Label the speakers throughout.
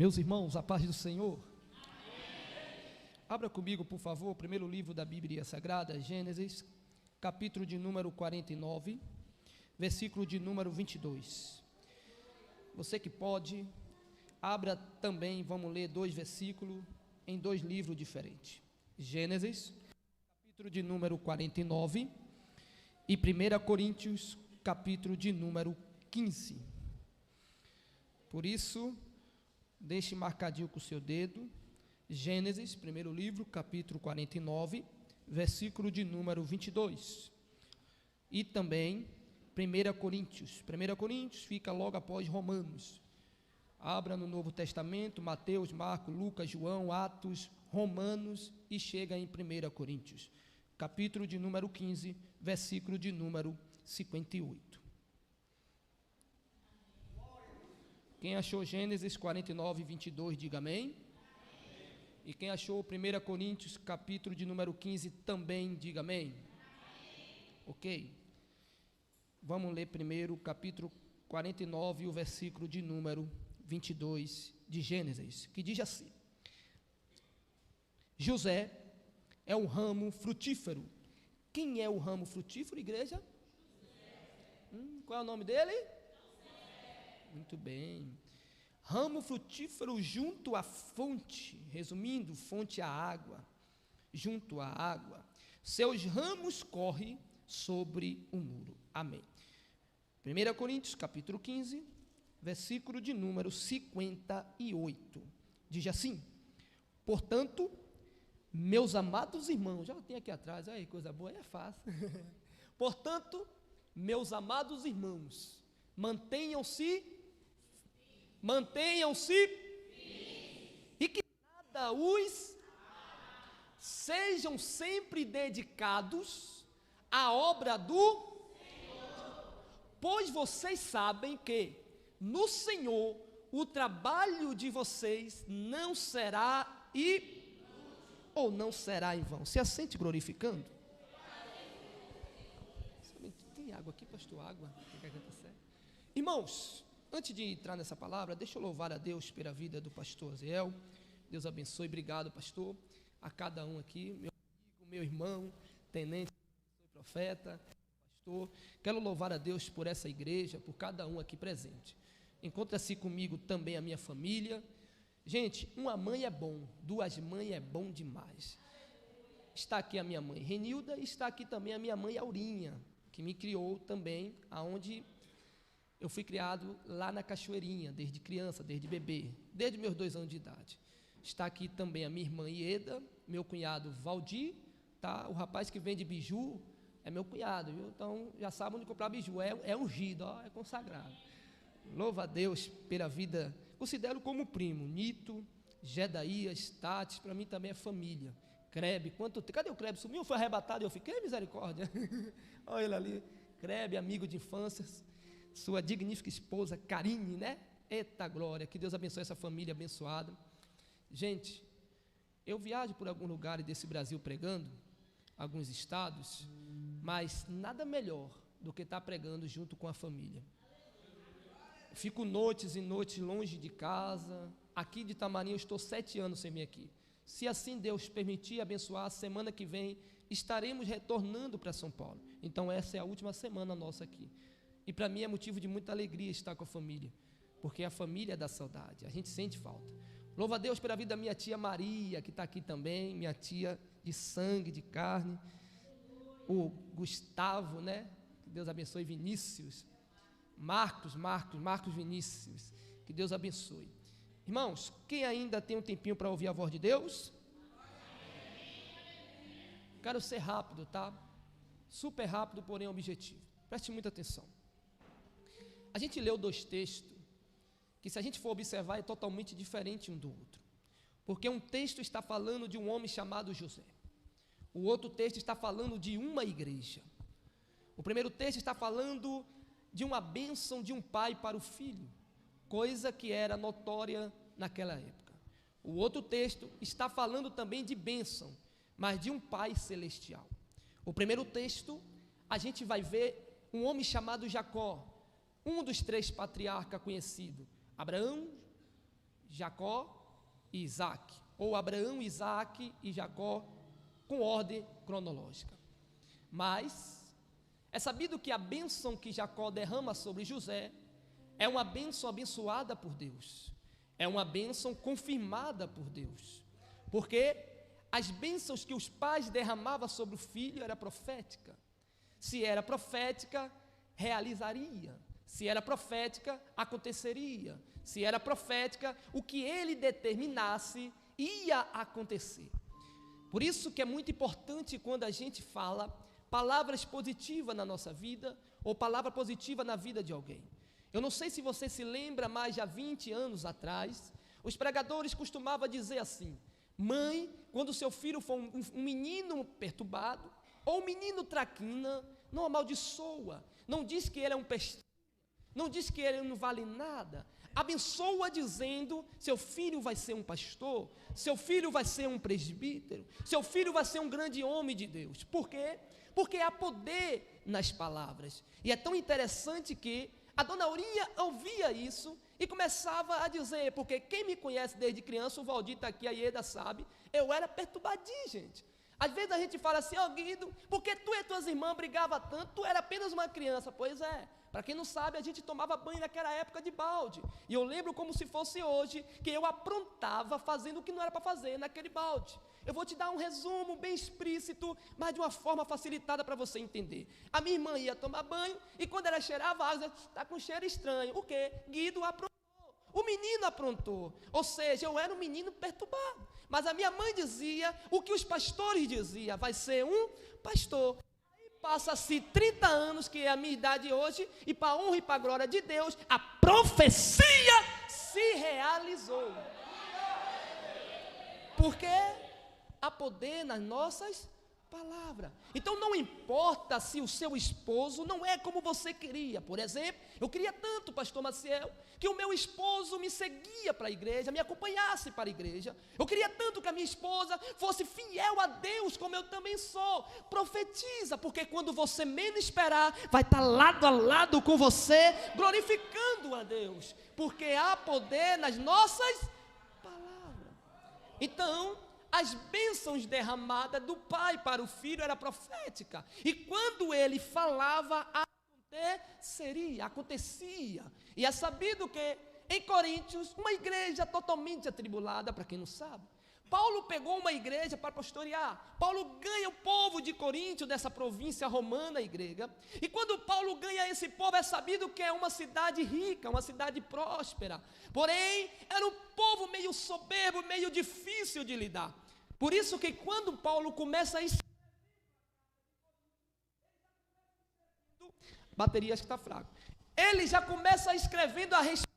Speaker 1: Meus irmãos, a paz do Senhor. Abra comigo, por favor, o primeiro livro da Bíblia Sagrada, Gênesis, capítulo de número 49, versículo de número 22. Você que pode, abra também, vamos ler dois versículos em dois livros diferentes. Gênesis, capítulo de número 49 e 1 Coríntios, capítulo de número 15. Por isso, deixe marcadinho com o seu dedo, Gênesis, primeiro livro, capítulo 49, versículo de número 22. E também 1 Coríntios. 1 Coríntios fica logo após Romanos. Abra no Novo Testamento, Mateus, Marcos, Lucas, João, Atos, Romanos e chega em 1 Coríntios, capítulo de número 15, versículo de número 58. Quem achou Gênesis 49, 22, diga amém. E quem achou 1 Coríntios, capítulo de número 15, também diga amém. Ok. Vamos ler primeiro o capítulo 49, o versículo de número 22 de Gênesis, que diz assim: José é um ramo frutífero. Quem é o ramo frutífero, igreja? Qual é o nome dele? Muito bem. Ramo frutífero junto à fonte, resumindo, fonte à água, junto à água. Seus ramos correm sobre o muro. Amém. 1 Coríntios, capítulo 15, versículo de número 58. Diz assim: portanto, meus amados irmãos, já tem aqui atrás, aí coisa boa, é fácil. Portanto, meus amados irmãos, mantenham-se e que nada os sejam sempre dedicados à obra do Senhor, pois vocês sabem que no Senhor o trabalho de vocês não será ou não será em vão. Se assente glorificando. Tem água aqui, pastor? Água? Irmãos, antes de entrar nessa palavra, deixa eu louvar a Deus pela vida do pastor Aziel. Deus abençoe, obrigado, pastor, a cada um aqui, meu amigo, meu irmão, tenente, profeta, pastor. Quero louvar a Deus por essa igreja, por cada um aqui presente. Encontra-se comigo também a minha família. Gente, uma mãe é bom, duas mães é bom demais. Está aqui a minha mãe Renilda e está aqui também a minha mãe Aurinha, que me criou também, aonde eu fui criado lá na Cachoeirinha, desde criança, desde bebê, desde meus 2 anos de idade. Está aqui também a minha irmã Ieda, meu cunhado Valdir, tá? O rapaz que vende biju é meu cunhado, viu? Então já sabe onde comprar biju, é ungido, ó, é consagrado. Louva a Deus pela vida, considero como primo, Nito, Gedaías, Tati, para mim também é família. Crebe, cadê o Crebe? Sumiu, foi arrebatado, eu fiquei, misericórdia. Olha ele ali, Crebe, amigo de infância, sua dignífica esposa, Karine, né? Eita glória, que Deus abençoe essa família abençoada. Gente, eu viajo por alguns lugares desse Brasil pregando, alguns estados, mas nada melhor do que estar pregando junto com a família. Fico noites e noites longe de casa. Aqui de Tamarim eu estou 7 anos sem vir aqui. Se assim Deus permitir e abençoar, semana que vem estaremos retornando para São Paulo. Então essa é a última semana nossa aqui. E para mim é motivo de muita alegria estar com a família, porque a família dá saudade, a gente sente falta. Louva a Deus pela vida da minha tia Maria, que está aqui também, minha tia de sangue, de carne. O Gustavo, né? Que Deus abençoe. Vinícius, Marcos Vinícius, que Deus abençoe. Irmãos, quem ainda tem um tempinho para ouvir a voz de Deus? Quero ser rápido, tá? Super rápido, porém objetivo. Preste muita atenção. A gente leu 2 textos, que se a gente for observar é totalmente diferente um do outro. Porque um texto está falando de um homem chamado José. O outro texto está falando de uma igreja. O primeiro texto está falando de uma bênção de um pai para o filho, coisa que era notória naquela época. O outro texto está falando também de bênção, mas de um pai celestial. O primeiro texto, a gente vai ver um homem chamado Jacó, um dos 3 patriarcas conhecidos: Abraão, Jacó e Isaac, ou Abraão, Isaac e Jacó, com ordem cronológica. Mas é sabido que a bênção que Jacó derrama sobre José é uma bênção abençoada por Deus, é uma bênção confirmada por Deus, porque as bênçãos que os pais derramavam sobre o filho era profética. Se era profética, realizaria. Se era profética, aconteceria. Se era profética, o que ele determinasse ia acontecer. Por isso que é muito importante quando a gente fala palavras positivas na nossa vida, ou palavra positiva na vida de alguém. Eu não sei se você se lembra, mas já 20 anos atrás, os pregadores costumavam dizer assim: mãe, quando seu filho for um menino perturbado, ou um menino traquina, não amaldiçoa, não diz que ele é um pestana, não diz que ele não vale nada, abençoa dizendo: seu filho vai ser um pastor, seu filho vai ser um presbítero, seu filho vai ser um grande homem de Deus. Por quê? Porque há poder nas palavras. E é tão interessante que a dona Aurinha ouvia isso e começava a dizer, porque quem me conhece desde criança, o Valdir está aqui, a Ieda sabe, eu era perturbadinho, gente. Às vezes a gente fala assim: ó Guido, porque tu e tuas irmãs brigavam tanto, tu era apenas uma criança. Pois é, para quem não sabe, a gente tomava banho naquela época de balde, e eu lembro como se fosse hoje, que eu aprontava fazendo o que não era para fazer naquele balde. Eu vou te dar um resumo bem explícito, mas de uma forma facilitada para você entender. A minha irmã ia tomar banho, e quando ela cheirava água, está com cheiro estranho. O quê? Guido aprontou. O menino aprontou, ou seja, eu era um menino perturbado, mas a minha mãe dizia o que os pastores diziam: vai ser um pastor. Aí passa-se 30 anos, que é a minha idade hoje, e para a honra e para a glória de Deus, a profecia se realizou. Porque há poder nas nossas palavras. Então não importa se o seu esposo não é como você queria. Por exemplo, eu queria tanto, pastor Maciel, que o meu esposo me seguia para a igreja, me acompanhasse para a igreja. Eu queria tanto que a minha esposa fosse fiel a Deus, como eu também sou. Profetiza, porque quando você menos esperar, vai estar lado a lado com você, glorificando a Deus, porque há poder nas nossas palavras. Então, as bênçãos derramadas do pai para o filho era profética, e quando ele falava, acontecia. E é sabido que em Coríntios, uma igreja totalmente atribulada, para quem não sabe, Paulo pegou uma igreja para pastorear. Paulo ganha o povo de Coríntios, dessa província romana e grega, e quando Paulo ganha esse povo, é sabido que é uma cidade rica, uma cidade próspera, porém era um povo meio soberbo, meio difícil de lidar. Por isso que quando Paulo começa a escrever, bateria acho que está fraco, ele já começa escrevendo a respeito.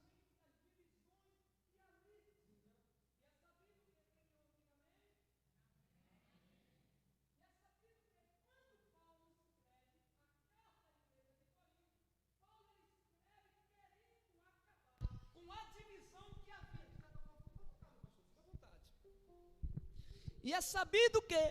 Speaker 1: E é sabido que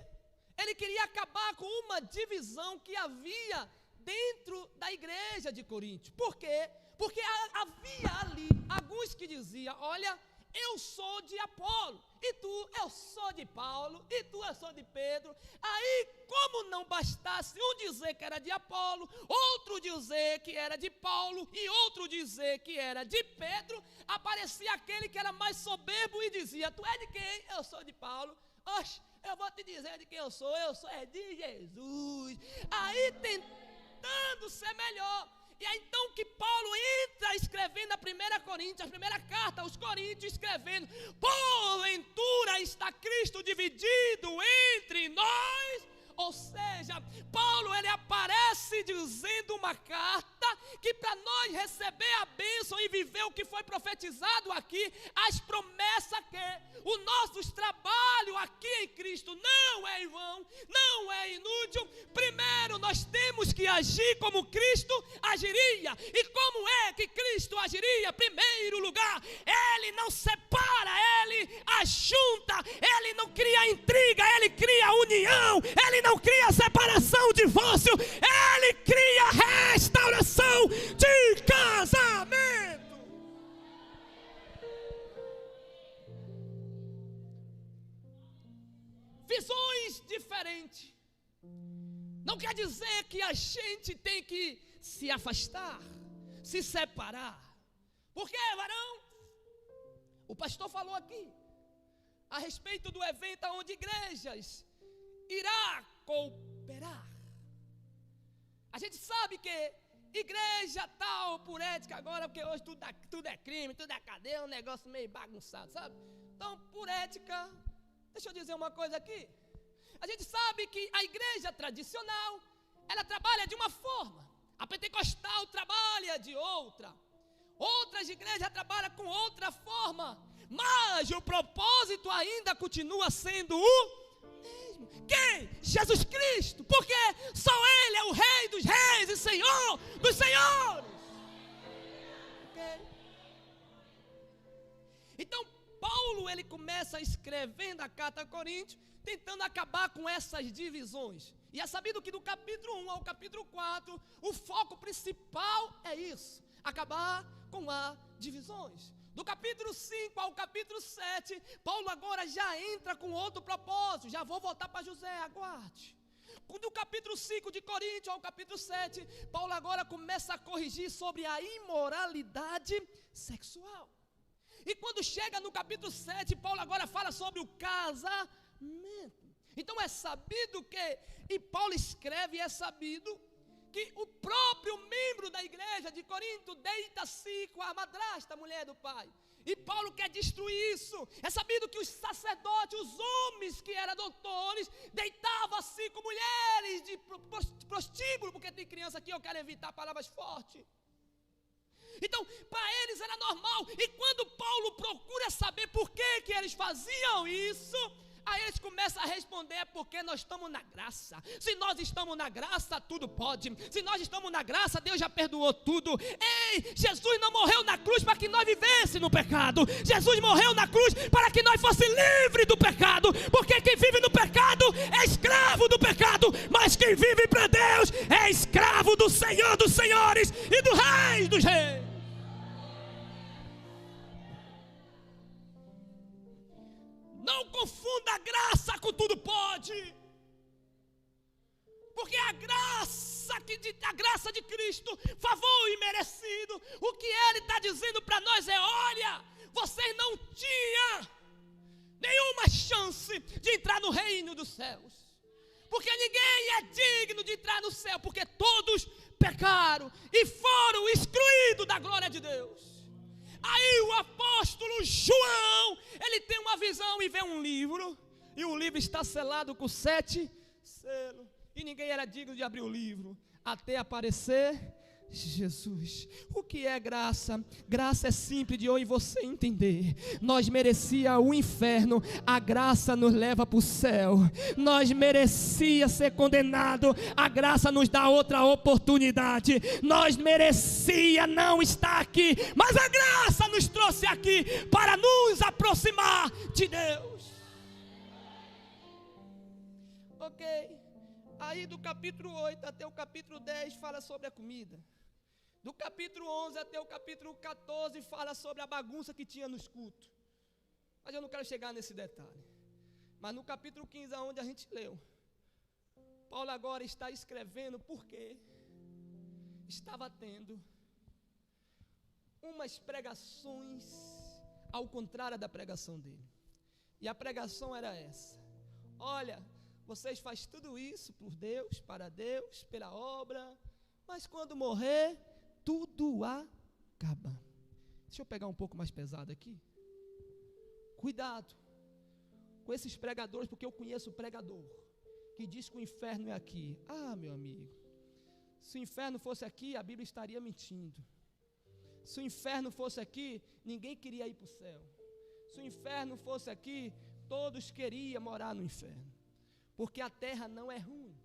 Speaker 1: ele queria acabar com uma divisão que havia dentro da igreja de Corinto. Por quê? Porque havia ali alguns que diziam: olha, eu sou de Apolo, e tu, eu sou de Paulo, e tu, eu sou de Pedro. Aí, como não bastasse um dizer que era de Apolo, outro dizer que era de Paulo, e outro dizer que era de Pedro, aparecia aquele que era mais soberbo e dizia: tu é de quem? Eu sou de Paulo. Oxe, eu vou te dizer de quem eu sou é de Jesus. Aí tentando ser melhor. E é então que Paulo entra escrevendo a primeira carta aos Coríntios, escrevendo: porventura está Cristo dividido entre nós? Ou seja, Paulo ele aparece dizendo uma carta que para nós receber a bênção e viver o que foi profetizado aqui, as promessas que o nosso trabalho aqui em Cristo não é em vão, não é inútil. Primeiro nós temos que agir como Cristo agiria. E como é que Cristo agiria? Primeiro lugar, Ele não separa, Ele ajunta, Ele não cria intriga, Ele cria união, Ele não cria separação, divórcio, Ele cria restauração de casamento. diferente. Não quer dizer que a gente tem que se afastar, se separar. Por quê, varão? O pastor falou aqui a respeito do evento onde igrejas irá cooperar. A gente sabe que igreja tal, por ética agora, porque hoje tudo é crime, tudo é cadeia, é um negócio meio bagunçado, sabe? Então, por ética, deixa eu dizer uma coisa aqui. A gente sabe que a igreja tradicional, ela trabalha de uma forma. A pentecostal trabalha de outra. Outras igrejas trabalham com outra forma. Mas o propósito ainda continua sendo o mesmo. Quem? Jesus Cristo. Porque só Ele é o Rei dos reis e Senhor dos senhores. Okay? Então, Paulo, ele começa escrevendo a carta a Coríntios, tentando acabar com essas divisões. E é sabido que do capítulo 1 ao capítulo 4, o foco principal é isso: acabar com as divisões. Do capítulo 5 ao capítulo 7, Paulo agora já entra com outro propósito. Já vou voltar para José, aguarde. Do capítulo 5 de Coríntios ao capítulo 7, Paulo agora começa a corrigir sobre a imoralidade sexual. E quando chega no capítulo 7, Paulo agora fala sobre o casamento. Então é sabido que, e Paulo escreve, é sabido que o próprio membro da igreja de Corinto deita-se com a madrasta, a mulher do pai. E Paulo quer destruir isso. É sabido que os sacerdotes, os homens que eram doutores, deitavam-se com mulheres de prostíbulo, porque tem criança aqui, eu quero evitar palavras fortes. Então, para eles era normal. E quando Paulo procura saber por que eles faziam isso, aí eles começam a responder: é porque nós estamos na graça. Se nós estamos na graça, tudo pode. Se nós estamos na graça, Deus já perdoou tudo. Ei, Jesus não morreu na cruz para que nós vivêssemos no pecado. Jesus morreu na cruz para que nós fossemos livres do pecado. Porque quem vive no pecado é escravo do pecado. Mas quem vive para Deus é escravo do Senhor dos senhores e do Rei dos reis. Não confunda a graça com tudo pode. Porque a graça de Cristo, favor imerecido, o que Ele está dizendo para nós é: olha, vocês não tinham nenhuma chance de entrar no reino dos céus. Porque ninguém é digno de entrar no céu, porque todos pecaram e foram excluídos da glória de Deus. Aí o apóstolo João, ele tem uma visão e vê um livro, e o livro está selado com 7 selos, e ninguém era digno de abrir o livro, até aparecer Jesus. O que é graça? Graça é simples de eu e você entender. Nós merecia o inferno, a graça nos leva para o céu. Nós merecia ser condenado, a graça nos dá outra oportunidade. Nós merecia não estar aqui, mas a graça nos trouxe aqui para nos aproximar de Deus. Ok, aí do capítulo 8 até o capítulo 10 fala sobre a comida. Do capítulo 11 até o capítulo 14 fala sobre a bagunça que tinha nos cultos. Mas eu não quero chegar nesse detalhe. Mas no capítulo 15, onde a gente leu, Paulo agora está escrevendo porque estava tendo umas pregações ao contrário da pregação dele. E a pregação era essa: olha, vocês fazem tudo isso por Deus, para Deus, pela obra, mas quando morrer, tudo acaba. Deixa eu pegar um pouco mais pesado aqui. Cuidado com esses pregadores, porque eu conheço pregador que diz que o inferno é aqui. Ah, meu amigo, se o inferno fosse aqui, a Bíblia estaria mentindo. Se o inferno fosse aqui, ninguém queria ir para o céu. Se o inferno fosse aqui, todos queriam morar no inferno. Porque a terra não é ruim.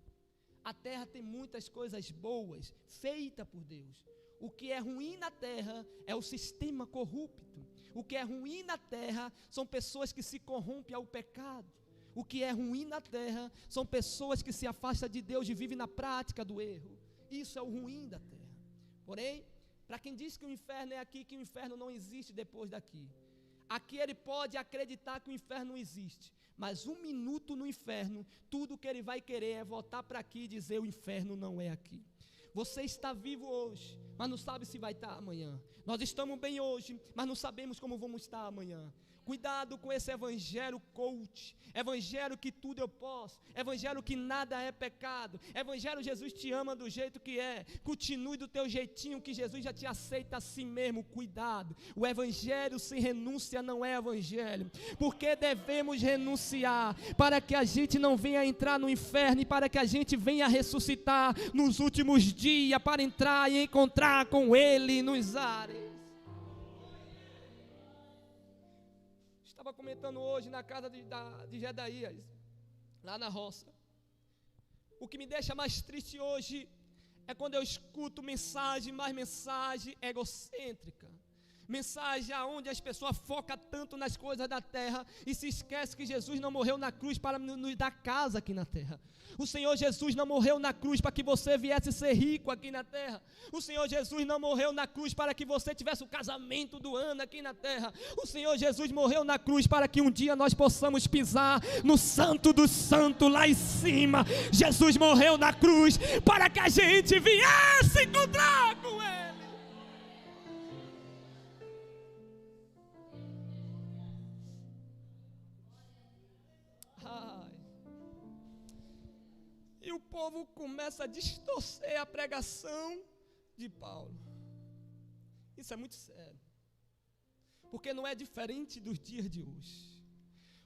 Speaker 1: A terra tem muitas coisas boas, feitas por Deus. O que é ruim na terra é o sistema corrupto. O que é ruim na terra são pessoas que se corrompem ao pecado. O que é ruim na terra são pessoas que se afastam de Deus e vivem na prática do erro. Isso é o ruim da terra. Porém, para quem diz que o inferno é aqui, que o inferno não existe depois daqui. Aqui ele pode acreditar que o inferno não existe, mas 1 minuto no inferno, tudo que ele vai querer é voltar para aqui e dizer: o inferno não é aqui. Você está vivo hoje, mas não sabe se vai estar amanhã. Nós estamos bem hoje, mas não sabemos como vamos estar amanhã. Cuidado com esse evangelho coach, evangelho que tudo eu posso, evangelho que nada é pecado, evangelho Jesus te ama do jeito que é, continue do teu jeitinho que Jesus já te aceita assim mesmo. Cuidado, o evangelho sem renúncia não é evangelho, porque devemos renunciar para que a gente não venha entrar no inferno e para que a gente venha ressuscitar nos últimos dias para entrar e encontrar com Ele nos ares. Estava comentando hoje na casa de Gedaías, lá na roça. O que me deixa mais triste hoje é quando eu escuto mensagem egocêntrica. Mensagem onde as pessoas focam tanto nas coisas da terra e se esquece que Jesus não morreu na cruz para nos dar casa aqui na terra. O Senhor Jesus não morreu na cruz para que você viesse ser rico aqui na terra. O Senhor Jesus não morreu na cruz para que você tivesse o casamento do ano aqui na terra. O Senhor Jesus morreu na cruz para que um dia nós possamos pisar no santo dos santos lá em cima. Jesus morreu na cruz para que a gente viesse encontrar com Ele. E o povo começa a distorcer a pregação de Paulo. Isso é muito sério, porque não é diferente dos dias de hoje.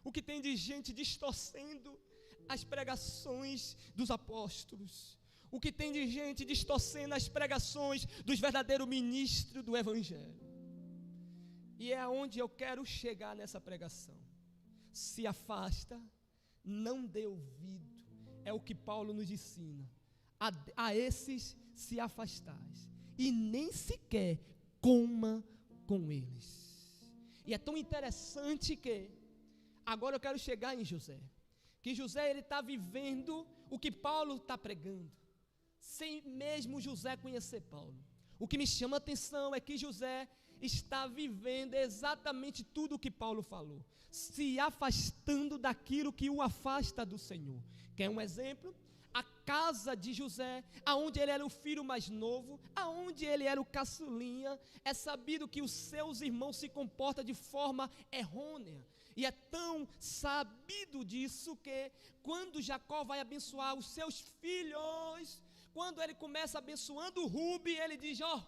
Speaker 1: O que tem de gente distorcendo as pregações dos apóstolos, o que tem de gente distorcendo as pregações dos verdadeiros ministros do evangelho. E é aonde eu quero chegar nessa pregação. Se afasta, não dê ouvido. É o que Paulo nos ensina. A esses se afastais, e nem sequer coma com eles. E é tão interessante que agora eu quero chegar em José. Que José, ele está vivendo o que Paulo está pregando, sem mesmo José conhecer Paulo. O que me chama a atenção é que José está vivendo exatamente tudo o que Paulo falou, se afastando daquilo que o afasta do Senhor. Quer um exemplo? A casa de José, aonde ele era o filho mais novo, aonde ele era o caçulinha, é sabido que os seus irmãos se comportam de forma errônea. E é tão sabido disso que quando Jacó vai abençoar os seus filhos, quando ele começa abençoando Rube, ele diz: ó,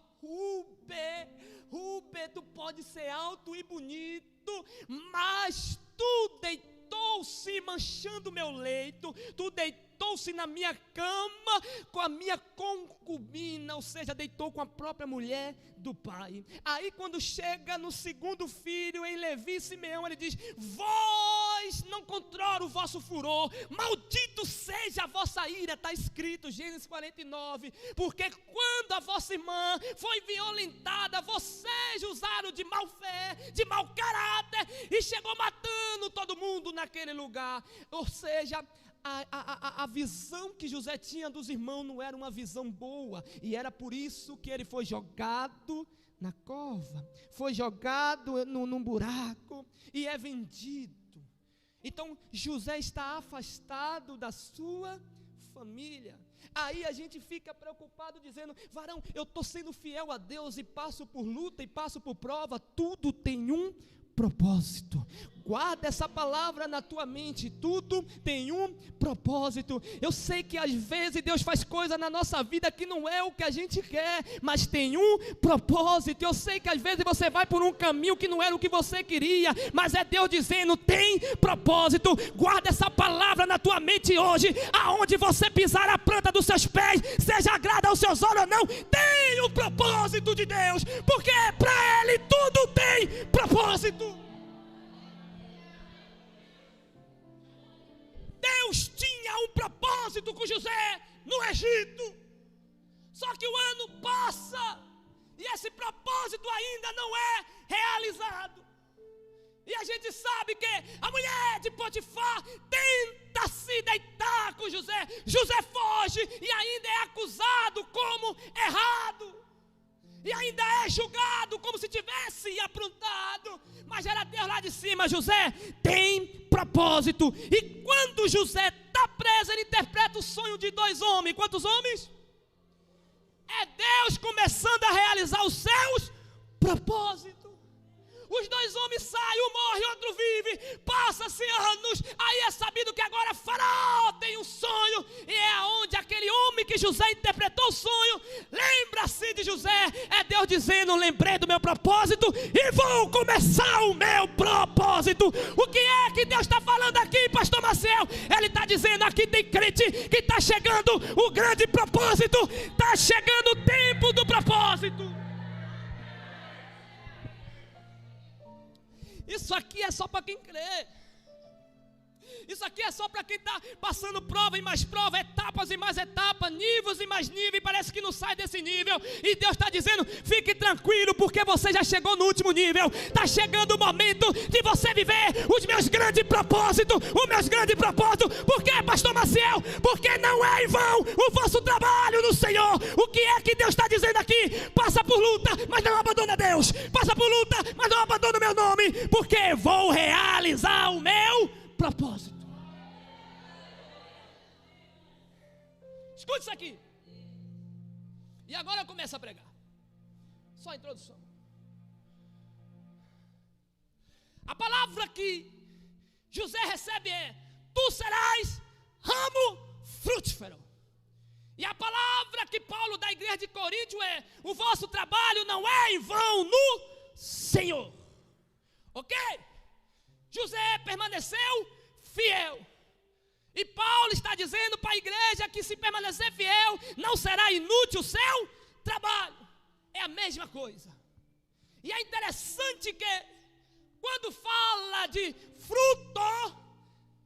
Speaker 1: Rube, tu pode ser alto e bonito, mas tu deitou-se manchando meu leito, tu deitou-se na minha cama com a minha concubina, ou seja, deitou com a própria mulher do pai. Aí quando chega no segundo filho, em Levi e Simeão, ele diz: vós não controla o vosso furor, maldito seja a vossa ira, está escrito, Gênesis 49, porque quando a vossa irmã foi violentada, vocês usaram de má fé, de mau caráter, e chegou matando todo mundo naquele lugar. Ou seja, a visão que José tinha dos irmãos não era uma visão boa, e era por isso que ele foi jogado na cova, foi jogado num buraco e é vendido. Então José está afastado da sua família. Aí a gente fica preocupado dizendo: varão, eu estou sendo fiel a Deus e passo por luta e passo por prova. Tudo tem um propósito. Guarda essa palavra na tua mente. Tudo tem um propósito. Eu sei que às vezes Deus faz coisa na nossa vida que não é o que a gente quer, mas tem um propósito. Eu sei que às vezes você vai por um caminho que não era o que você queria, mas é Deus dizendo: tem propósito. Guarda essa palavra na tua mente hoje. Aonde você pisar a planta dos seus pés, seja agrada aos seus olhos ou não, tem o propósito de Deus, porque para Ele tudo tem propósito. Deus tinha um propósito com José no Egito, só que o ano passa e esse propósito ainda não é realizado. E a gente sabe que a mulher de Potifar tenta se deitar com José, José foge e ainda é acusado como errado. e ainda é julgado como se tivesse aprontado, mas era Deus lá de cima. José tem propósito, e quando José está preso, ele interpreta o sonho de 2 homens. Quantos homens? É Deus começando a realizar os seus propósitos. Os 2 homens saem, um morre, outro vive, passa-se anos, aí é sabido que agora Faraó tem um sonho, e é onde aquele homem que José interpretou o sonho, lembra-se de José, é Deus dizendo: lembrei do meu propósito e vou começar o meu propósito. O que é que Deus está falando aqui, pastor Maciel? Ele está dizendo: aqui tem crente que está chegando o grande propósito, está chegando o tempo do propósito. Isso aqui é só para quem crê. Isso aqui é só para quem está passando prova e mais prova, etapas e mais etapas, níveis e mais níveis, parece que não sai desse nível. E Deus está dizendo: fique tranquilo, porque você já chegou no último nível. Está chegando o momento de você viver os meus grandes propósitos. Os meus grandes propósitos. Por quê, pastor Maciel? Porque não é em vão o vosso trabalho no Senhor. O que é que Deus está dizendo aqui? Passa por luta, mas não abandona Deus. Passa por luta, mas não abandona o meu nome, porque vou realizar o meu propósito. Escute isso aqui. E agora eu começo a pregar. Só a introdução. A palavra que José recebe é: tu serás ramo frutífero. E a palavra que Paulo dá à igreja de Coríntio é: o vosso trabalho não é em vão no Senhor. Ok? José permaneceu fiel. E Paulo está dizendo para a igreja que se permanecer fiel, não será inútil o seu trabalho. É a mesma coisa. E é interessante que quando fala de fruto,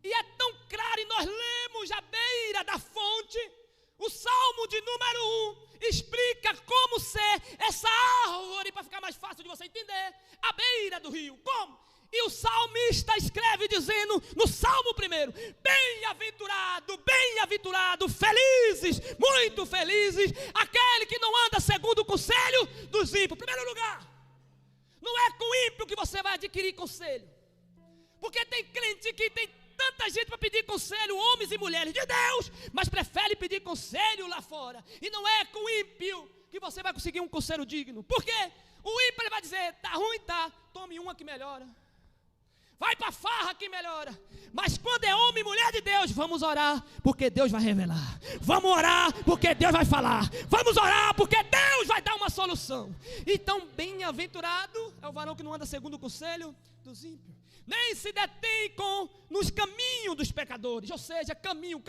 Speaker 1: e é tão claro, e nós lemos à beira da fonte, o Salmo de número 1 explica como ser essa árvore, para ficar mais fácil de você entender, à beira do rio. Como? E o salmista escreve dizendo no Salmo 1: bem-aventurado, felizes, muito felizes, aquele que não anda segundo o conselho dos ímpios. Primeiro lugar, não é com ímpio que você vai adquirir conselho, porque tem crente que tem tanta gente para pedir conselho, homens e mulheres de Deus, mas prefere pedir conselho lá fora. E não é com ímpio que você vai conseguir um conselho digno. Por quê? O ímpio ele vai dizer: tá ruim, tá, tome uma que melhora. Vai para a farra que melhora. Mas quando é homem e mulher de Deus, vamos orar, porque Deus vai revelar. Vamos orar, porque Deus vai falar. Vamos orar, porque Deus vai dar uma solução. Então, bem-aventurado é o varão que não anda segundo o conselho dos ímpios, nem se detém nos caminhos dos pecadores. Ou seja, caminho.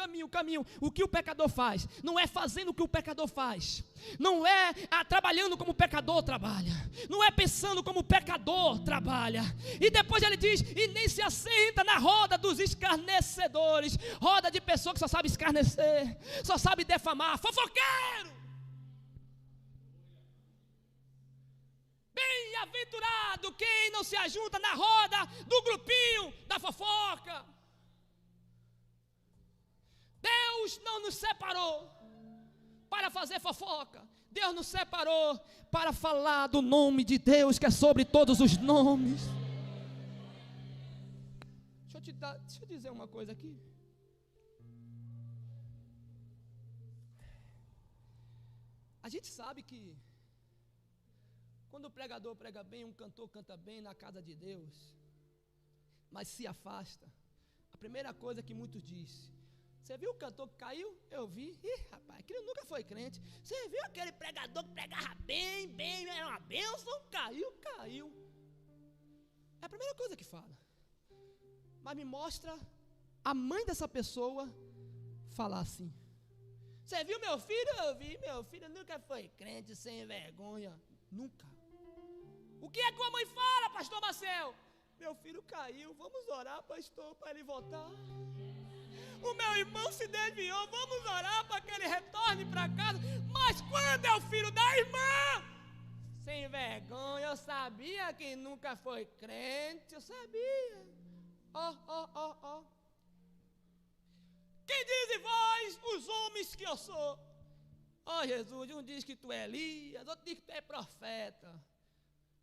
Speaker 1: O que o pecador faz? Não é fazendo o que o pecador faz. Não é trabalhando como o pecador trabalha. Não é pensando como o pecador trabalha. E depois ele diz: e nem se assenta na roda dos escarnecedores. Roda de pessoa que só sabe escarnecer, só sabe defamar, fofoqueiro. Bem-aventurado quem não se ajunta na roda do grupinho da fofoca. Deus não nos separou para fazer fofoca. Deus nos separou para falar do nome de Deus, que é sobre todos os nomes. Deixa eu dizer uma coisa aqui. A gente sabe que quando o pregador prega bem, um cantor canta bem na casa de Deus, mas se afasta, a primeira coisa que muitos dizem: você viu o cantor que caiu? Eu vi. Ih, rapaz, aquele nunca foi crente. Você viu aquele pregador que pregava bem, era uma bênção? Caiu. É a primeira coisa que fala. Mas me mostra a mãe dessa pessoa falar assim: você viu meu filho? Eu vi. Meu filho nunca foi crente, sem vergonha. Nunca. O que é que a mãe fala, pastor Marcel? Meu filho caiu, vamos orar, pastor, para ele voltar. O meu irmão se desviou, vamos orar para que ele retorne para casa. Mas quando é o filho da irmã? Sem vergonha, eu sabia que nunca foi crente, eu sabia. Ó. Quem diz vós, os homens que eu sou? Jesus, um diz que tu é Elias, outro diz que tu é profeta.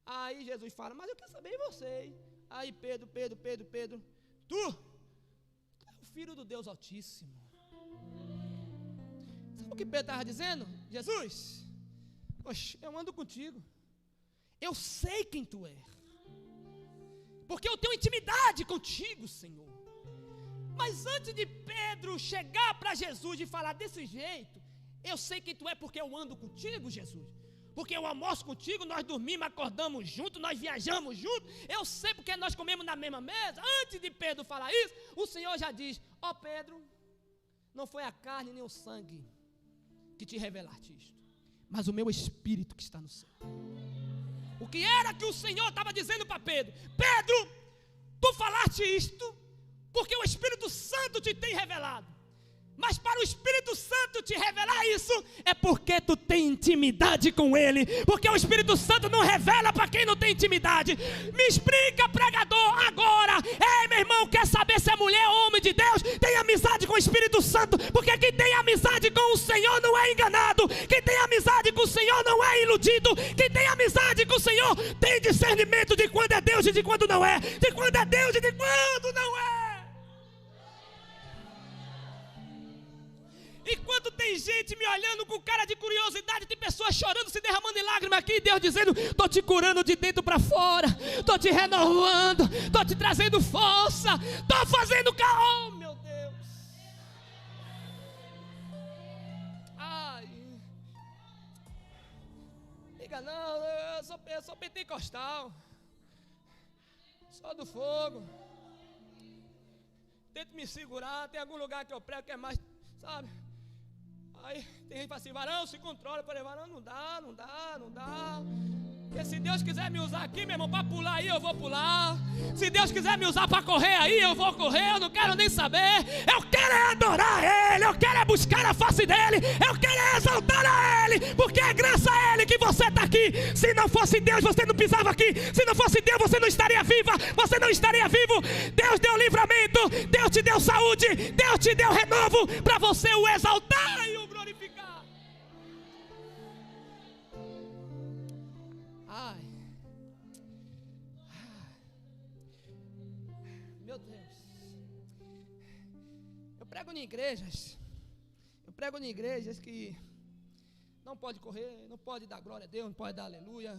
Speaker 1: Aí Jesus fala, mas eu quero saber em vocês. Aí Pedro, tu é o filho do Deus Altíssimo. Sabe o que Pedro estava dizendo? Jesus, oxe, eu ando contigo, eu sei quem tu é, porque eu tenho intimidade contigo, Senhor. Mas antes de Pedro chegar para Jesus e falar desse jeito, eu sei quem tu é porque eu ando contigo, Jesus, porque eu almoço contigo, nós dormimos, acordamos juntos, nós viajamos juntos, eu sei porque nós comemos na mesma mesa. Antes de Pedro falar isso, o Senhor já diz, ó Pedro, não foi a carne nem o sangue que te revelaste isto, mas o meu Espírito que está no céu. O que era que o Senhor estava dizendo para Pedro? Pedro, tu falaste isto porque o Espírito Santo te tem revelado. Mas para o Espírito Santo te revelar isso, é porque tu tem intimidade com Ele. Porque o Espírito Santo não revela para quem não tem intimidade. Me explica, pregador, agora. Ei, meu irmão, quer saber se é mulher ou homem de Deus? Tem amizade com o Espírito Santo. Porque quem tem amizade com o Senhor não é enganado. Quem tem amizade com o Senhor não é iludido. Quem tem amizade com o Senhor tem discernimento de quando é Deus e de quando não é. De quando é Deus e de quando não é. Enquanto tem gente me olhando com cara de curiosidade, tem pessoas chorando, se derramando em lágrimas aqui, e Deus dizendo, estou te curando de dentro para fora, estou te renovando, estou te trazendo força, estou fazendo caô, meu Deus. Ai, diga não, eu sou pentecostal, sou do fogo, tento me segurar, tem algum lugar que eu prego que é mais, sabe? Aí tem gente que fala assim, varão, se controla. Eu falei, varão, não dá. Porque se Deus quiser me usar aqui, meu irmão, para pular aí, eu vou pular. Se Deus quiser me usar para correr aí, eu vou correr. Eu não quero nem saber. Eu quero é adorar Ele. Eu quero é buscar a face dEle. Eu quero é exaltar a Ele. Porque é graças a Ele que você está aqui. Se não fosse Deus, você não pisava aqui. Se não fosse Deus, você não estaria viva. Você não estaria vivo. Deus deu livramento. Deus te deu saúde. Deus te deu renovo para você o exaltar e o glorificar. Ai, meu Deus. Eu prego em igrejas que não pode correr, não pode dar glória a Deus, não pode dar aleluia.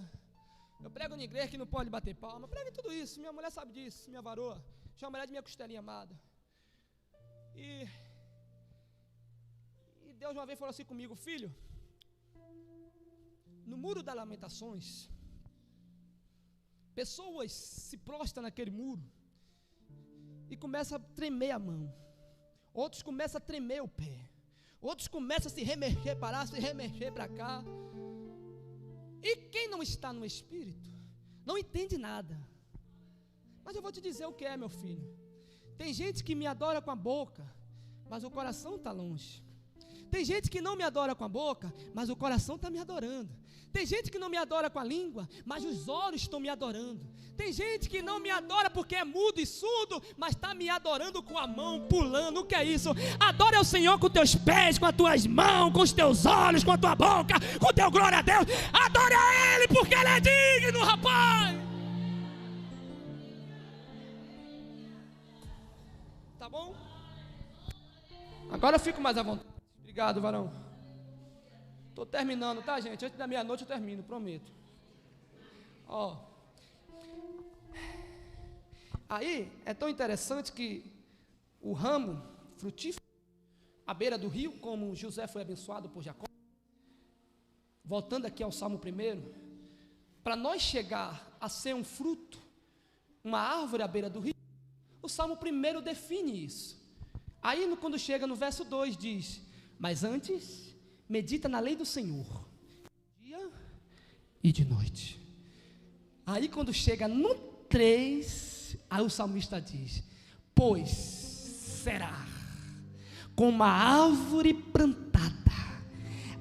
Speaker 1: Eu prego em igreja que não pode bater palma. Eu prego em tudo isso, minha mulher sabe disso, minha varoa, chama a mulher de minha costelinha amada. E Deus uma vez falou assim comigo, filho, no muro das lamentações, pessoas se prostram naquele muro e começam a tremer a mão, outros começam a tremer o pé, outros começam a se remexer para lá, se remexer para cá, e quem não está no Espírito não entende nada. Mas eu vou te dizer o que é, meu filho. Tem gente que me adora com a boca, mas o coração está longe. Tem gente que não me adora com a boca, mas o coração está me adorando. Tem gente que não me adora com a língua, mas os olhos estão me adorando. Tem gente que não me adora porque é mudo e surdo, mas está me adorando com a mão, pulando. O que é isso? Adora o Senhor com teus pés, com as tuas mãos, com os teus olhos, com a tua boca, com o teu glória a Deus. Adore a Ele porque Ele é digno, rapaz. Tá bom? Agora eu fico mais à vontade. Obrigado, varão. Estou terminando, tá, gente? Antes da meia-noite eu termino, prometo. Ó. Aí é tão interessante que o ramo frutífero à beira do rio, como José foi abençoado por Jacó. Voltando aqui ao Salmo 1, para nós chegar a ser um fruto, uma árvore à beira do rio, o Salmo 1 define isso. Aí quando chega no verso 2 diz, mas antes medita na lei do Senhor, dia e de noite. Aí quando chega no 3, aí o salmista diz, pois será como uma árvore plantada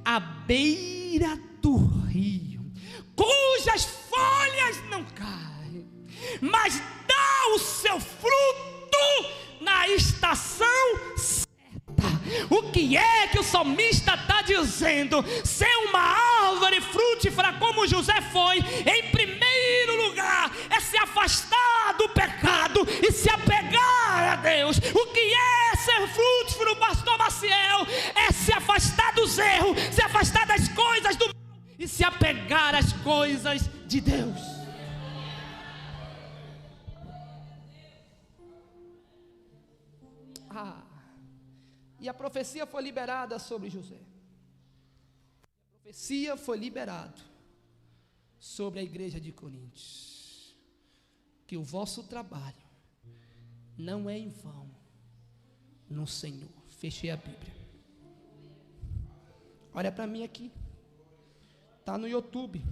Speaker 1: à beira do rio, cujas folhas não caem, mas dá o seu fruto na estação certa. O que é que o salmista está dizendo: ser uma árvore frutífera como José foi, em primeiro lugar, é se afastar do pecado e se apegar a Deus. O que é ser frutífero, pastor Maciel? É se afastar dos erros, se afastar das coisas do mal e se apegar às coisas de Deus. E a profecia foi liberada sobre José. A profecia foi liberada sobre a igreja de Coríntios, que o vosso trabalho não é em vão no Senhor. Fechei a Bíblia. Olha para mim aqui. Está no YouTube.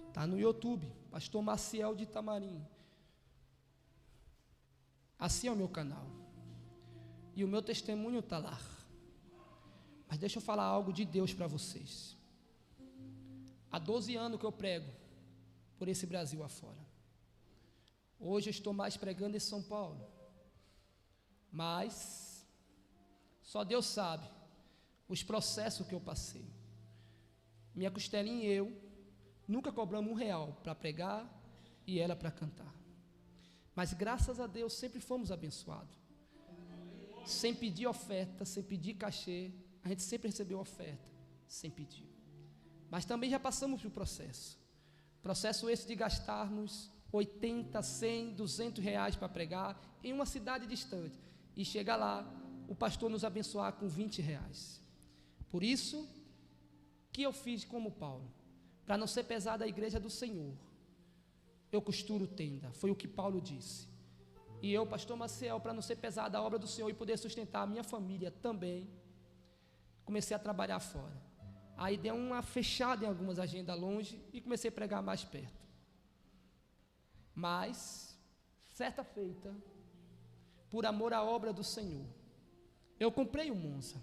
Speaker 1: Está no YouTube. Pastor Maciel de Itamarim. Assim é o meu canal. E o meu testemunho está lá. Mas deixa eu falar algo de Deus para vocês. Há 12 anos que eu prego por esse Brasil afora. Hoje eu estou mais pregando em São Paulo. Mas só Deus sabe os processos que eu passei. Minha costelinha e eu nunca cobramos R$1 para pregar e ela para cantar. Mas graças a Deus sempre fomos abençoados. Sem pedir oferta, sem pedir cachê, a gente sempre recebeu oferta, sem pedir. Mas também já passamos pelo processo esse de gastarmos 80, 100, 200 reais para pregar em uma cidade distante, e chegar lá, o pastor nos abençoar com 20 reais. Por isso que eu fiz como Paulo, para não ser pesado a igreja do Senhor, eu costuro tenda, foi o que Paulo disse. E eu, pastor Maciel, para não ser pesado a obra do Senhor e poder sustentar a minha família também, comecei a trabalhar fora. Aí dei uma fechada em algumas agendas longe e comecei a pregar mais perto. Mas, certa feita, por amor à obra do Senhor, eu comprei um Monza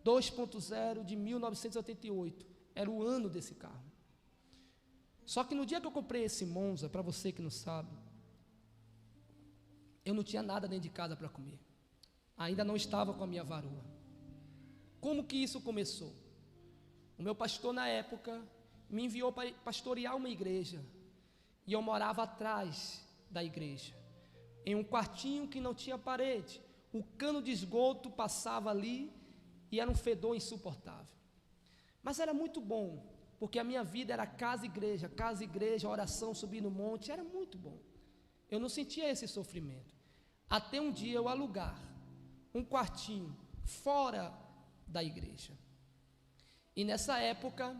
Speaker 1: 2.0 de 1988, era o ano desse carro. Só que no dia que eu comprei esse Monza, para você que não sabe, eu não tinha nada dentro de casa para comer. Ainda não estava com a minha varoa. Como que isso começou? O meu pastor na época me enviou para pastorear uma igreja. E eu morava atrás da igreja, em um quartinho que não tinha parede. O cano de esgoto passava ali e era um fedor insuportável. Mas era muito bom, porque a minha vida era casa e igreja, oração, subir no monte, era muito bom. Eu não sentia esse sofrimento. Até um dia eu alugar um quartinho fora da igreja. E nessa época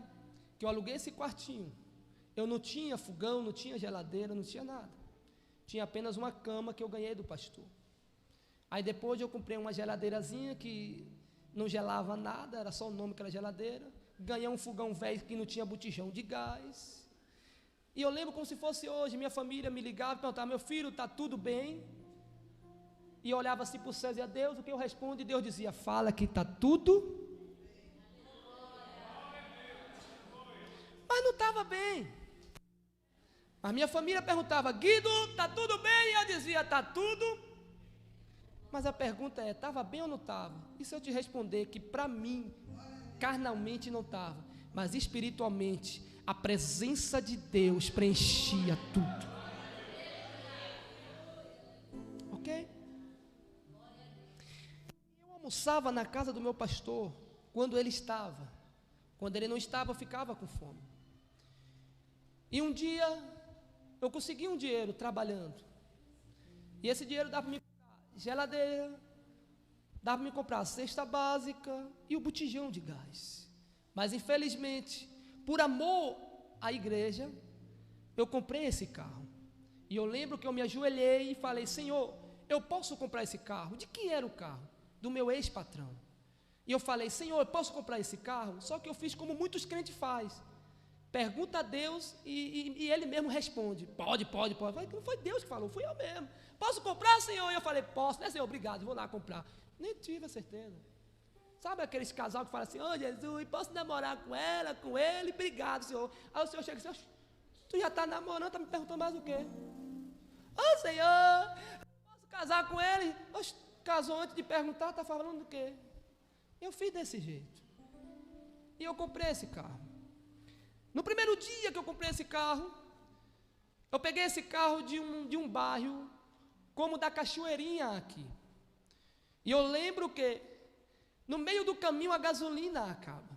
Speaker 1: que eu aluguei esse quartinho, eu não tinha fogão, não tinha geladeira, não tinha nada. Tinha apenas uma cama que eu ganhei do pastor. Aí depois eu comprei uma geladeirazinha que não gelava nada, era só o nome que era geladeira. Ganhei um fogão velho que não tinha botijão de gás. E eu lembro como se fosse hoje, minha família me ligava e perguntava: meu filho, está tudo bem? E eu olhava assim para o céu e dizia: Deus, o que eu respondo? E Deus dizia: fala que está tudo. Mas não estava bem. A minha família perguntava: Guido, está tudo bem? E eu dizia: está tudo. Mas a pergunta é: estava bem ou não estava? E se eu te responder que para mim, carnalmente não estava, mas espiritualmente, a presença de Deus preenchia tudo. Ok? Eu almoçava na casa do meu pastor quando ele estava. Quando ele não estava, eu ficava com fome. E um dia eu consegui um dinheiro trabalhando. E esse dinheiro dava para me comprar geladeira, dava para me comprar a cesta básica e o botijão de gás. Mas infelizmente, por amor à igreja, eu comprei esse carro. E eu lembro que eu me ajoelhei e falei: Senhor, eu posso comprar esse carro? De quem era o carro? Do meu ex-patrão. E eu falei: Senhor, eu posso comprar esse carro? Só que eu fiz como muitos crentes fazem. Pergunta a Deus e Ele mesmo responde: pode. Eu falei: não foi Deus que falou, fui eu mesmo. Posso comprar, Senhor? E eu falei: posso, né, Senhor? Obrigado, vou lá comprar. Nem tive a certeza. Sabe aqueles casal que falam assim: oh, Jesus, posso namorar com ela, com ele? Obrigado, Senhor. Aí o Senhor chega e diz: tu já está namorando, está me perguntando mais o quê? Ô, Senhor, posso casar com ele? Oxe, casou antes de perguntar, está falando do quê? Eu fiz desse jeito. E eu comprei esse carro. No primeiro dia que eu comprei esse carro, eu peguei esse carro de um bairro como da Cachoeirinha aqui. E eu lembro que no meio do caminho a gasolina acaba.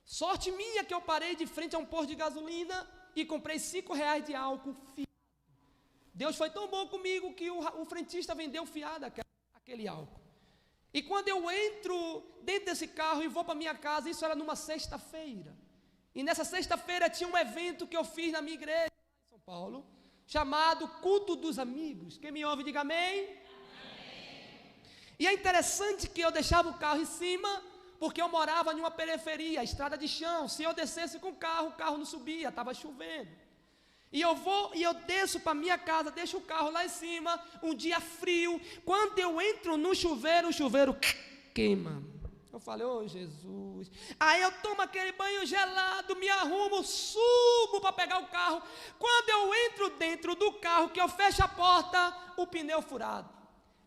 Speaker 1: Sorte minha que eu parei de frente a um posto de gasolina e comprei R$5 de álcool fiado. Deus foi tão bom comigo que o frentista vendeu fiado aquele álcool. E quando eu entro dentro desse carro e vou para minha casa, isso era numa sexta-feira. E nessa sexta-feira tinha um evento que eu fiz na minha igreja em São Paulo, chamado Culto dos Amigos. Quem me ouve, diga amém. Amém. E é interessante que eu deixava o carro em cima, porque eu morava em uma periferia, estrada de chão. Se eu descesse com o carro não subia, estava chovendo. E eu desço para minha casa, deixo o carro lá em cima, um dia frio. Quando eu entro no chuveiro, o chuveiro queima. Eu falei, ô Jesus. Aí eu tomo aquele banho gelado, me arrumo, subo para pegar o carro. Quando eu entro dentro do carro, que eu fecho a porta, o pneu furado.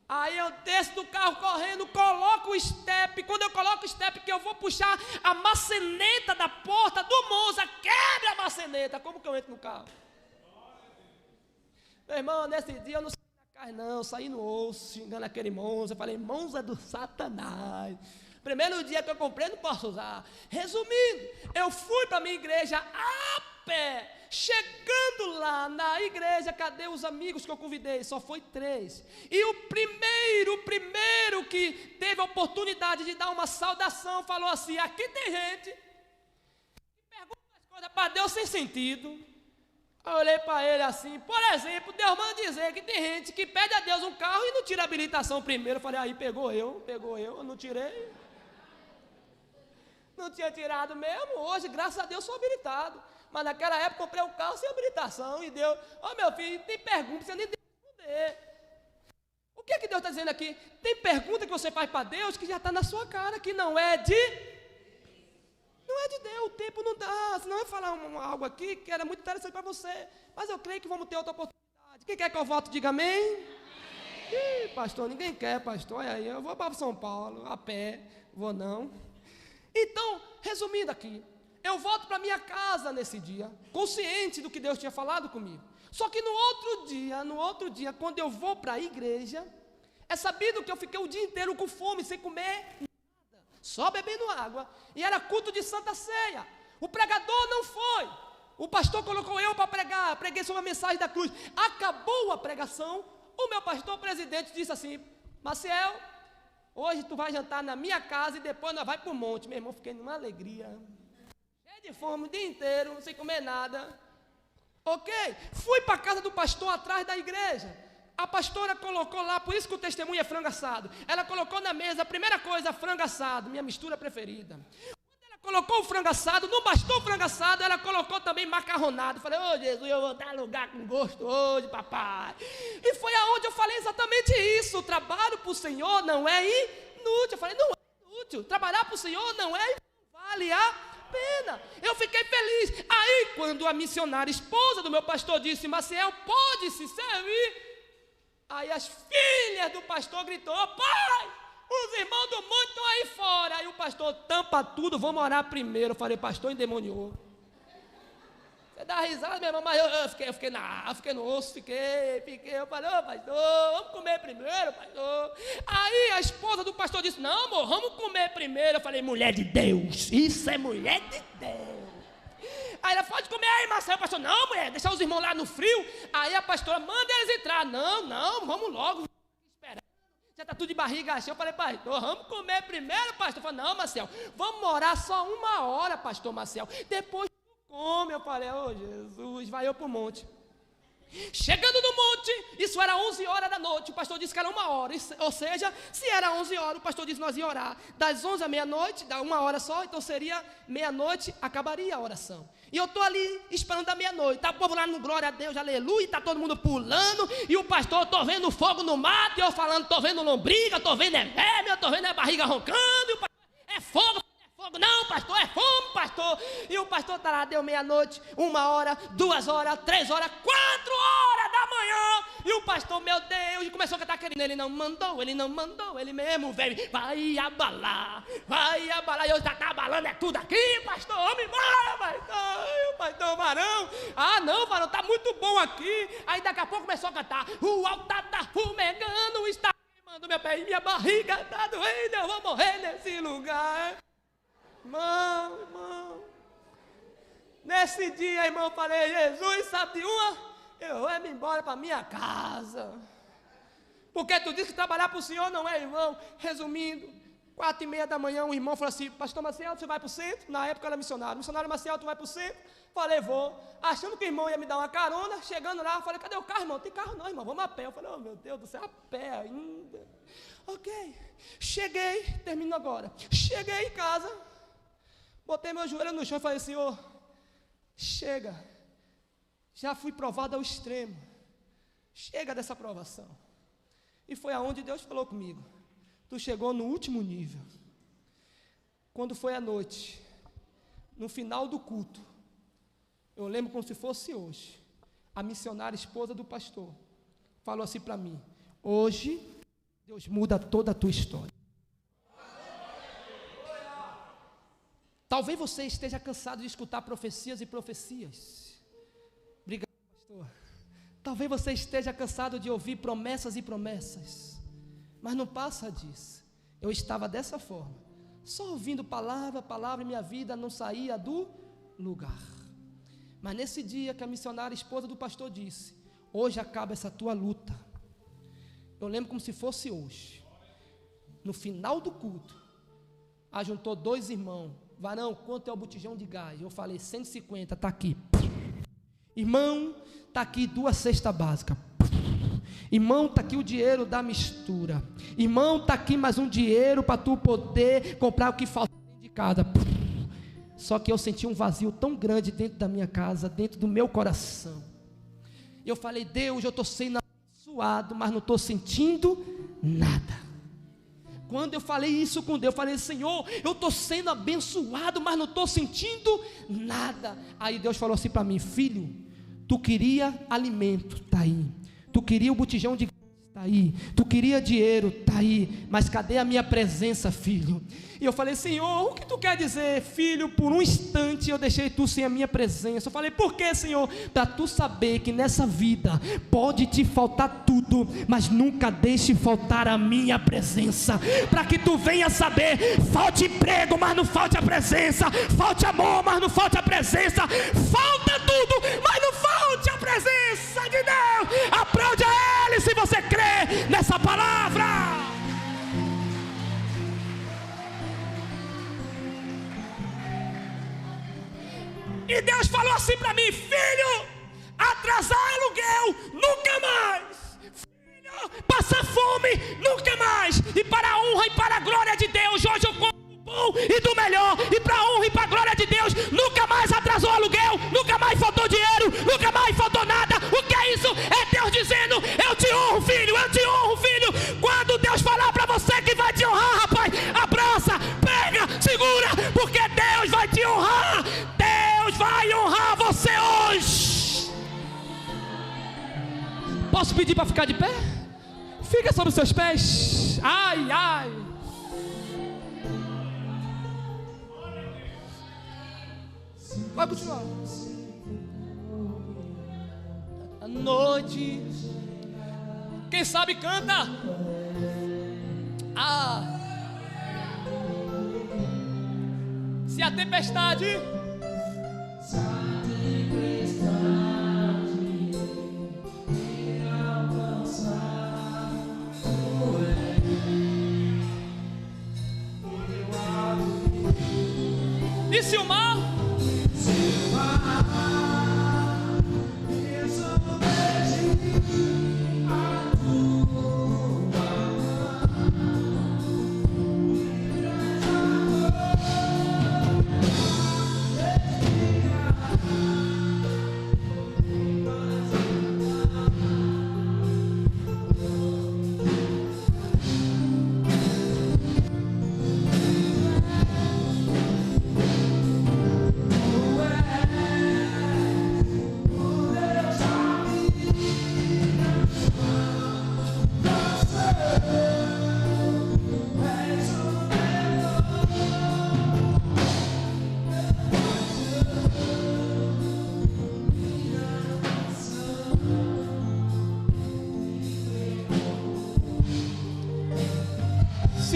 Speaker 1: Aí eu desço do carro correndo, coloco o step. Quando eu coloco o step, que eu vou puxar a maçaneta da porta do Monza, quebra a maçaneta. Como que eu entro no carro? Meu irmão, nesse dia eu não saí na carne não, saí no osso, xingando aquele Monza. Eu falei, Monza do Satanás. Primeiro dia que eu comprei, não posso usar. Resumindo, eu fui para a minha igreja a pé. Chegando lá na igreja, cadê os amigos que eu convidei? Só foi 3. E o primeiro que teve a oportunidade de dar uma saudação, falou assim, aqui tem gente que pergunta as coisas para Deus sem sentido. Eu olhei para ele assim, por exemplo, Deus manda dizer que tem gente que pede a Deus um carro e não tira a habilitação primeiro. Eu falei, aí pegou eu não tirei. Não tinha tirado mesmo, hoje graças a Deus sou habilitado. Mas naquela época comprei um carro sem habilitação e Deus, meu filho, tem pergunta, você nem tem que responder. O que é que Deus está dizendo aqui? Tem pergunta que você faz para Deus que já está na sua cara, que não é de Deus, o tempo não dá, senão eu ia falar algo aqui que era muito interessante para você, mas eu creio que vamos ter outra oportunidade. Quem quer que eu volte, diga amém? Ih, pastor, ninguém quer, pastor, olha aí, eu vou para São Paulo, a pé, vou não. Então, resumindo aqui, eu volto para minha casa nesse dia, consciente do que Deus tinha falado comigo. Só que no outro dia, quando eu vou para a igreja, é sabido que eu fiquei o dia inteiro com fome, sem comer só bebendo água, e era culto de Santa Ceia. O pregador não foi, o pastor colocou eu para pregar, preguei sobre a mensagem da cruz. Acabou a pregação, o meu pastor presidente disse assim, Maciel, hoje tu vai jantar na minha casa e depois nós vamos para o monte. Meu irmão, fiquei numa alegria, cheio de fome o dia inteiro, sem comer nada. Ok, fui para a casa do pastor atrás da igreja. A pastora colocou lá, por isso que o testemunho é frango assado. Ela colocou na mesa, a primeira coisa, frango assado, minha mistura preferida. Quando ela colocou o frango assado, não bastou o frango assado, ela colocou também macarronado. Falei, Jesus, eu vou dar lugar com gosto hoje, papai. E foi aonde eu falei exatamente isso. O trabalho para o Senhor não é inútil. Eu falei, não é inútil. Trabalhar para o Senhor não vale a pena. Eu fiquei feliz. Aí, quando a missionária esposa do meu pastor disse, Maciel, pode se servir. Aí as filhas do pastor gritou, pai, os irmãos do monte estão aí fora. Aí o pastor, tampa tudo, vamos orar primeiro. Eu falei, pastor endemoniou. Você dá risada, meu irmão, mas eu fiquei no osso, eu falei, pastor, vamos comer primeiro, pastor. Aí a esposa do pastor disse, não, amor, vamos comer primeiro. Eu falei, mulher de Deus, isso é mulher de Deus. Aí ela, pode comer aí, Marcelo. O pastor, não, mulher, deixar os irmãos lá no frio. Aí a pastora, manda eles entrar. Não, vamos logo, esperando. Já está tudo de barriga cheia. Eu falei, pastor, vamos comer primeiro, pastor. Eu falei, não, Marcelo, vamos orar só 1 hora, pastor Marcelo. Depois tu come. Eu falei, Jesus, vai eu para o monte. Chegando no monte, isso era 11 horas da noite. O pastor disse que era 1 hora, ou seja, se era 11 horas, o pastor disse que nós ia orar das 11 à meia-noite, dá 1 hora só, então seria meia-noite, acabaria a oração. E eu estou ali esperando a meia-noite, está o povo lá no glória a Deus, aleluia, está todo mundo pulando, e o pastor, estou vendo fogo no mato, e eu falando, estou vendo lombriga, estou vendo verme, estou vendo a barriga roncando, e o pastor, é fogo, não, pastor, é fome, pastor. E o pastor está lá, deu meia-noite, 1 hora, 2 horas, 3 horas, 4 horas da manhã. E o pastor, meu Deus, começou a cantar querendo. Ele não mandou, ele mesmo veio. Vai abalar. E eu já tá abalando, é tudo aqui, pastor. Vamos embora, pastor. E o pastor, varão. Ah, não, varão, tá muito bom aqui. Aí daqui a pouco começou a cantar. O altar tá fumegando, está queimando meu pé e minha barriga tá doendo. Eu vou morrer nesse lugar. Irmão. Nesse dia, irmão, eu falei, Jesus, sabe de uma? Eu vou me embora para minha casa. Porque tu disse que trabalhar para o Senhor não é, irmão. Resumindo, 4:30 da manhã, um irmão falou assim, pastor Maciel, você vai para o centro? Na época eu era missionário. Missionário Maciel, tu vai para o centro? Falei, vou. Achando que o irmão ia me dar uma carona, chegando lá, falei, cadê o carro, irmão? Tem carro não, irmão, vamos a pé. Eu falei, oh meu Deus do céu, a pé ainda. Ok, cheguei, termino agora. Cheguei em casa, botei meu joelho no chão e falei, Senhor, chega, já fui provado ao extremo, chega dessa provação. E foi aonde Deus falou comigo, tu chegou no último nível. Quando foi à noite, no final do culto, eu lembro como se fosse hoje, a missionária esposa do pastor falou assim para mim, hoje Deus muda toda a tua história. Talvez você esteja cansado de escutar profecias e profecias. Obrigado, pastor. Talvez você esteja cansado de ouvir promessas e promessas. Mas não passa disso. Eu estava dessa forma. Só ouvindo palavra, e minha vida não saía do lugar. Mas nesse dia que a missionária esposa do pastor disse, hoje acaba essa tua luta. Eu lembro como se fosse hoje. No final do culto, ajuntou 2 irmãos. Varão, quanto é o botijão de gás? Eu falei, 150, está aqui. Irmão, está aqui 2 cestas básicas. Irmão, está aqui o dinheiro da mistura. Irmão, está aqui mais um dinheiro para tu poder comprar o que falta dentro de casa. Só que eu senti um vazio tão grande dentro da minha casa, dentro do meu coração. Eu falei, Deus, eu estou sendo abençoado, mas não estou sentindo nada. Quando eu falei isso com Deus, eu falei, Senhor, eu estou sendo abençoado, mas não estou sentindo nada. Aí Deus falou assim para mim, filho, tu queria alimento, está aí. Tu queria o botijão de gás, está aí. Tu queria dinheiro, está aí. Mas cadê a minha presença, filho? E eu falei, Senhor, o que tu quer dizer? Filho, por um instante eu deixei tu sem a minha presença. Eu falei, por que, Senhor? Para tu saber que nessa vida pode te faltar tudo, mas nunca deixe faltar a minha presença. Para que tu venha saber, falte emprego, mas não falte a presença. Falte amor, mas não falte a presença. Falta tudo, mas não falte a presença de Deus. Aplaude a Ele se você crê nessa palavra. E Deus falou assim para mim, filho, atrasar aluguel, nunca mais. Filho, passar fome, nunca mais. E para a honra e para a glória de Deus, hoje eu como do bom e do melhor. E para a honra e para a glória de Deus, nunca mais atrasou aluguel, nunca mais faltou dinheiro, nunca mais faltou nada. O que é isso? É Deus dizendo, eu te honro, filho, eu te honro, filho. Quando Deus falar para você que vai te honrar, rapaz, abraça, pega, segura, porque Deus vai te honrar. Deus vai honrar você hoje. Posso pedir para ficar de pé? Fica sobre os seus pés. Ai, ai. Vai continuar. A noite. Quem sabe canta. Se a tempestade e se o mar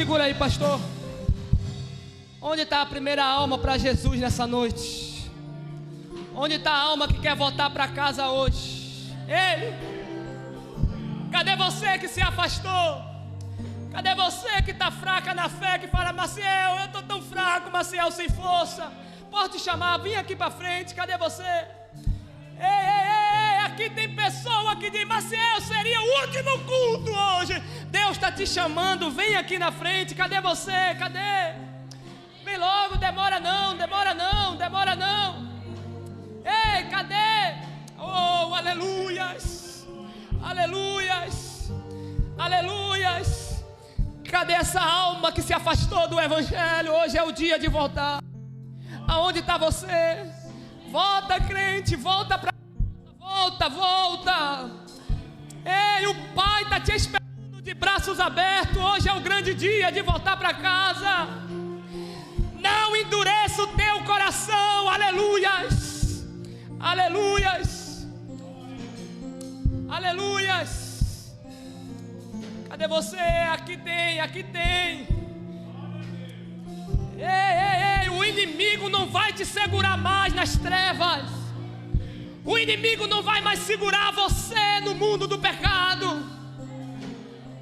Speaker 1: segura aí, pastor. Onde está a primeira alma para Jesus nessa noite? Onde está a alma que quer voltar para casa hoje? Ei, cadê você que se afastou? Cadê você que está fraca na fé, que fala: Maciel, eu estou tão fraco, Maciel, sem força. Posso te chamar? Vem aqui para frente. Cadê você? Ei, aqui tem pessoa que diz: Maciel, seria o último culto hoje. Deus está te chamando, vem aqui na frente. Cadê você? Cadê? Vem logo, demora não. Ei, cadê? Oh, aleluias. Cadê essa alma que se afastou do Evangelho? Hoje é o dia de voltar. Aonde está você? Volta, crente, volta para casa, volta. Ei, o Pai está te esperando de braços abertos. Hoje é o grande dia de voltar para casa. Não endureça o teu coração. Aleluias. Cadê você? Aqui tem. Ei, o inimigo não vai te segurar mais nas trevas. O inimigo não vai mais segurar você no mundo do pecado.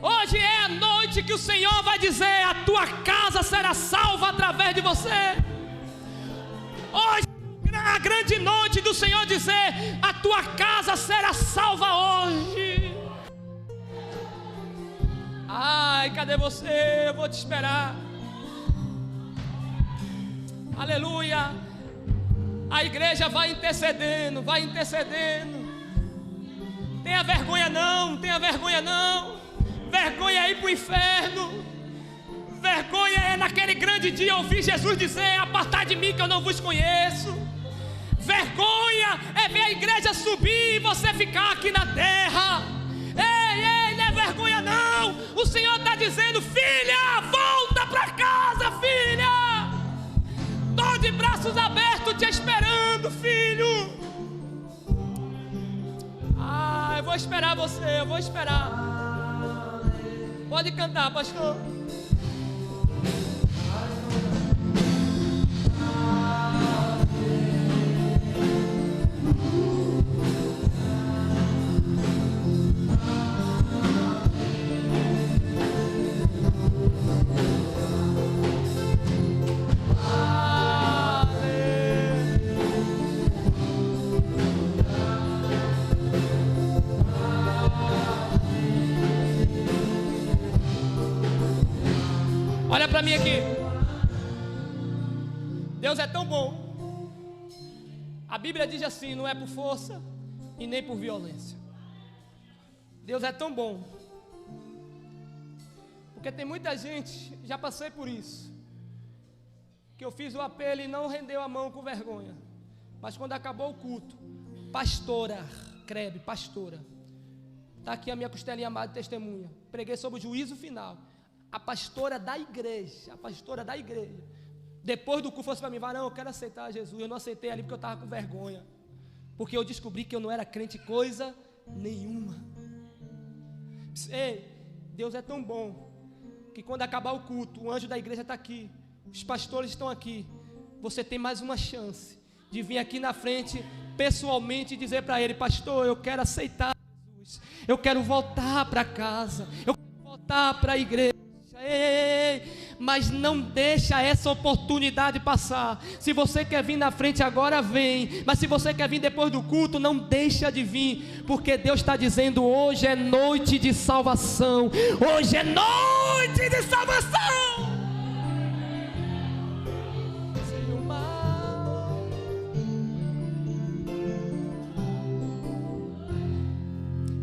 Speaker 1: Hoje é a noite que o Senhor vai dizer: a tua casa será salva através de você. Hoje é a grande noite do Senhor dizer: a tua casa será salva hoje. Ai, cadê você? Eu vou te esperar. Aleluia. A igreja vai intercedendo. Tenha vergonha não. Vergonha é ir para o inferno. Vergonha é naquele grande dia ouvir Jesus dizer: apartai de mim que eu não vos conheço. Vergonha é ver a igreja subir e você ficar aqui na terra. Ei, não é vergonha não. O Senhor está dizendo: filha, volta para casa, filha. Estou de braços abertos te esperando, filho. Eu vou esperar você, Pode cantar, pastor. Olha para mim aqui. Deus é tão bom. A Bíblia diz assim: não é por força e nem por violência. Deus é tão bom. Porque tem muita gente, já passei por isso, que eu fiz o apelo e não rendeu a mão com vergonha. Mas quando acabou o culto, pastora, está aqui a minha costelinha amada testemunha. Preguei sobre o juízo final. A pastora da igreja, depois do culto, falou assim para mim: varão, eu quero aceitar Jesus. Eu não aceitei ali porque eu estava com vergonha, porque eu descobri que eu não era crente coisa nenhuma. Ei, Deus é tão bom, que quando acabar o culto, o anjo da igreja está aqui, os pastores estão aqui. Você tem mais uma chance de vir aqui na frente, pessoalmente, e dizer para ele: pastor, eu quero aceitar Jesus, eu quero voltar para casa, eu quero voltar para a igreja. Ei, mas não deixa essa oportunidade passar. Se você quer vir na frente agora, vem. Mas se você quer vir depois do culto, não deixa de vir, porque Deus está dizendo: hoje é noite de salvação. Hoje é noite de salvação.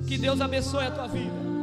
Speaker 1: Que Deus abençoe a tua vida.